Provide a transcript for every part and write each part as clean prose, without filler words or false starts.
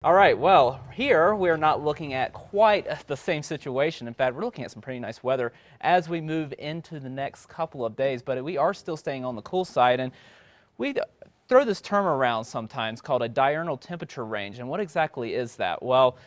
All right, well, here we're not looking at quite the same situation. In fact, we're looking at some pretty nice weather as we move into the next couple of days, but we are still staying on the cool side, and we throw this term around sometimes called a diurnal temperature range. And what exactly is that? Well,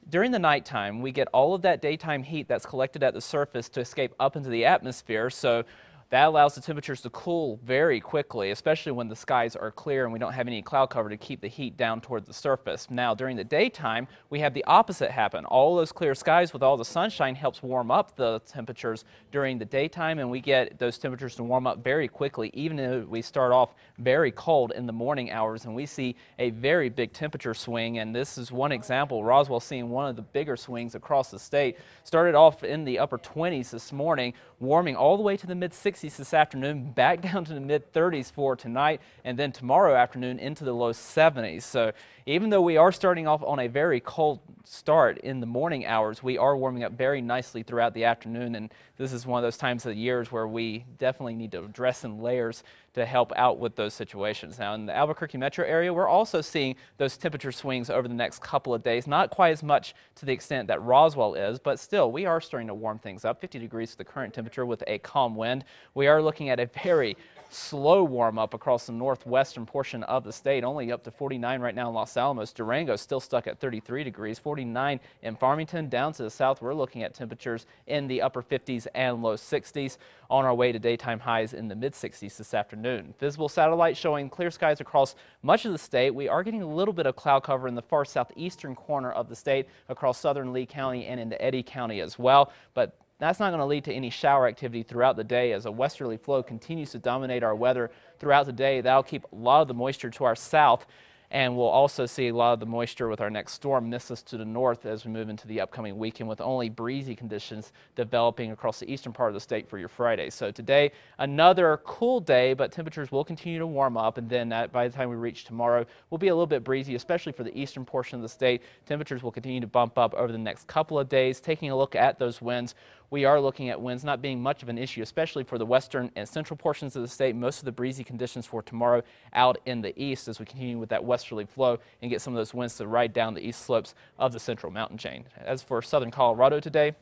during the nighttime, we get all of that daytime heat that's collected at the surface to escape up into the atmosphere. So that allows the temperatures to cool very quickly, especially when the skies are clear and we don't have any cloud cover to keep the heat down toward the surface. Now, during the daytime, we have the opposite happen. All those clear skies with all the sunshine helps warm up the temperatures during the daytime, and we get those temperatures to warm up very quickly, even if we start off very cold in the morning hours, and we see a very big temperature swing. And this is one example. Roswell seeing one of the bigger swings across the state. Started off in the upper 20s this morning, warming all the way to the mid-60s this afternoon, back down to the mid-30s for tonight, and then tomorrow afternoon into the low 70s. So even though we are starting off on a very cold start in the morning hours, we are warming up very nicely throughout the afternoon, and this is one of those times of the years where we definitely need to dress in layers to help out with those situations. Now, in the Albuquerque metro area, we're also seeing those temperature swings over the next couple of days, not quite as much to the extent that Roswell is, but still, we are starting to warm things up. 50 degrees to the current temperature with a calm wind. We are looking at a very slow warm up across the northwestern portion of the state, only up to 49 right now in Los Alamos. Durango still stuck at 33 degrees, 49 in Farmington. Down to the south, we're looking at temperatures in the upper 50s and low 60s, on our way to daytime highs in the mid 60s this afternoon. Visible satellite showing clear skies across much of the state. We are getting a little bit of cloud cover in the far southeastern corner of the state across southern Lee County and into Eddy County as well, but that's not going to lead to any shower activity throughout the day as a westerly flow continues to dominate our weather throughout the day. That'll keep a lot of the moisture to our south, and we'll also see a lot of the moisture with our next storm miss us to the north as we move into the upcoming weekend, with only breezy conditions developing across the eastern part of the state for your Friday. So today, another cool day, but temperatures will continue to warm up, and then by the time we reach tomorrow, we'll be a little bit breezy, especially for the eastern portion of the state. Temperatures will continue to bump up over the next couple of days. Taking a look at those winds, we are looking at winds not being much of an issue, especially for the western and central portions of the state. Most of the breezy conditions for tomorrow out in the east as we continue with that westerly flow and get some of those winds to ride down the east slopes of the central mountain chain. As for southern Colorado today,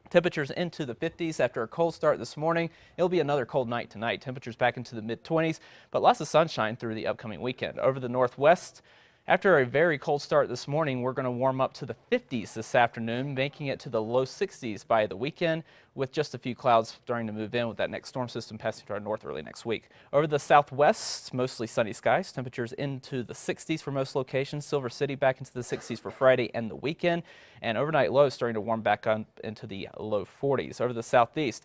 temperatures into the 50s after a cold start this morning. It'll be another cold night tonight. Temperatures back into the mid-20s, but lots of sunshine through the upcoming weekend. Over the northwest, after a very cold start this morning, we're going to warm up to the 50s this afternoon, making it to the low 60s by the weekend, with just a few clouds starting to move in with that next storm system passing to our north early next week. Over the southwest, mostly sunny skies, temperatures into the 60s for most locations. Silver City back into the 60s for Friday and the weekend, and overnight lows starting to warm back on into the low 40s. Over the southeast,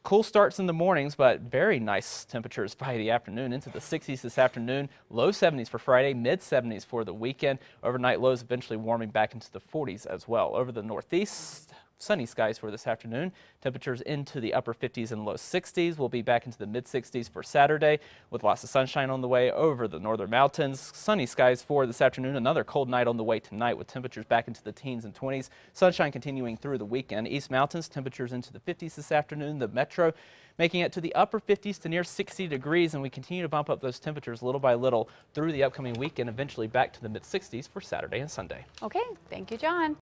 cool starts in the mornings, but very nice temperatures by the afternoon, into the 60s this afternoon, low 70s for Friday, mid 70s for the weekend. Overnight lows eventually warming back into the 40s as well. Over the northeast, sunny skies for this afternoon. Temperatures into the upper 50s and low 60s. We'll be back into the mid 60s for Saturday with lots of sunshine on the way. Over the northern mountains, sunny skies for this afternoon. Another cold night on the way tonight with temperatures back into the teens and 20s. Sunshine continuing through the weekend. East Mountains, temperatures into the 50s this afternoon. The metro making it to the upper 50s to near 60 degrees, and we continue to bump up those temperatures little by little through the upcoming weekend, eventually back to the mid 60s for Saturday and Sunday. Okay, thank you, John.